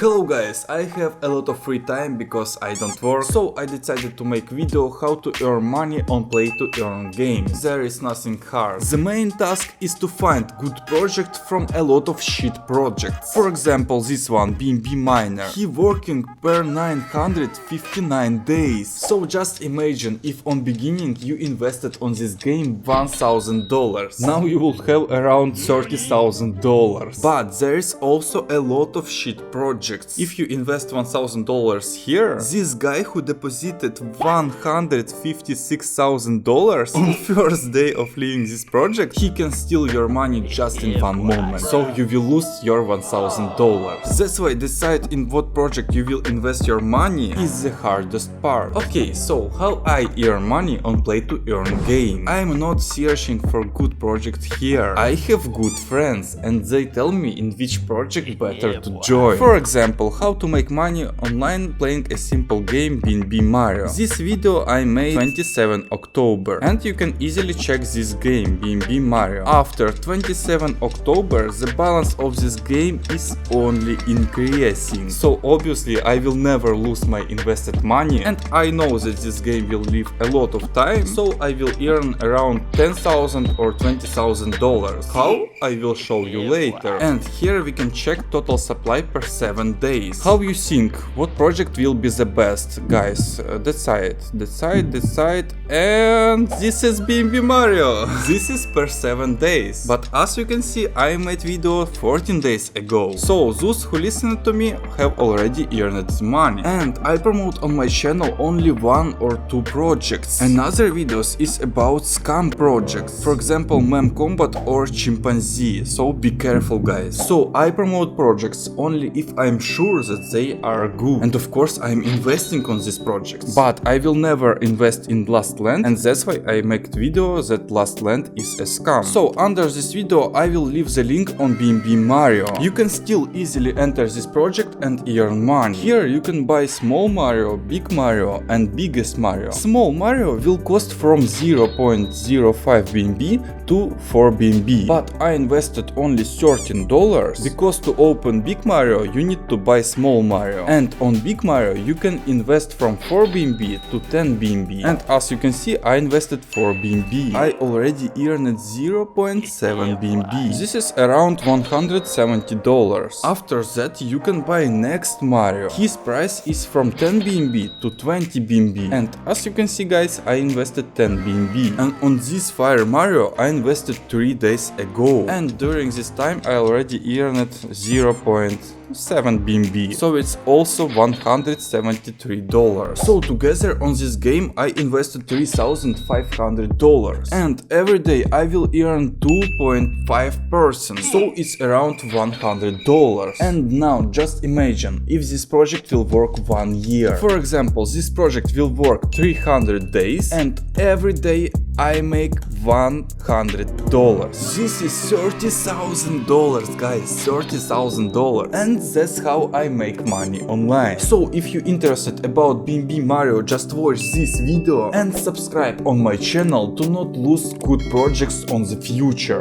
Hello guys, I have a lot of free time because I don't work, so I decided to make video how to earn money on play-to-earn games. There is nothing hard. The main task is to find good project from a lot of shit projects. For example, this one, BNB Miner. He working per 959 days. So just imagine if on beginning you invested on this game $1000. Now you will have around $30,000. But there is also a lot of shit projects. If you invest $1000 here, this guy who deposited $156,000 on first day of leaving this project, he can steal your money just in one moment. So you will lose your $1000. That's why decide in what project you will invest your money is the hardest part. Okay, so how I earn money on play to earn game? I am not searching for good project here. I have good friends and they tell me in which project better to join. For example, how to make money online playing a simple game BNB Mario. This video I made 27 October and you can easily check this game BNB Mario. After 27 October the balance of this game is only increasing. So obviously I will never lose my invested money and I know that this game will live a lot of time, so I will earn around $10,000 or $20,000. How? I will show you later. And here we can check total supply per 7 days. How you think? What project will be the best? Guys, decide, and this is BNB Mario. This is per 7 days. But as you can see, I made video 14 days ago. So those who listen to me have already earned the money. And I promote on my channel only 1 or 2 projects. Another videos is about scam projects. For example, Meme Combat or Chimpanzee. So be careful guys. So I promote projects only if I'm sure that they are good. And of course I'm investing on these projects. But I will never invest in Last Land, and that's why I make video that Last Land is a scam. So under this video I will leave the link on BNB Mario. You can still easily enter this project and earn money. Here you can buy small Mario, big Mario and biggest Mario. Small Mario will cost from 0.05 BNB to 4 BNB. But I invested only $13 because to open big Mario you need to buy small Mario. And on big Mario you can invest from 4 BNB to 10 BNB. And as you can see I invested 4 BNB. I already earned 0.7 BNB. This is around $170. After that you can buy next Mario. His price is from 10 BNB to 20 BNB. And as you can see guys, I invested 10 BNB. And on this Fire Mario I invested 3 days ago. And during this time I already earned 0.7 BNB, so it's also $173. So together on this game I invested $3,500 and every day I will earn 2.5%, so it's around $100. And now just imagine if this project will work 1 year. For example, this project will work 300 days and every day I make $100. This is $30,000 guys, $30,000, and that's how I make money online. So if you're interested about BNB Mario, just watch this video and subscribe on my channel to not lose good projects on the future.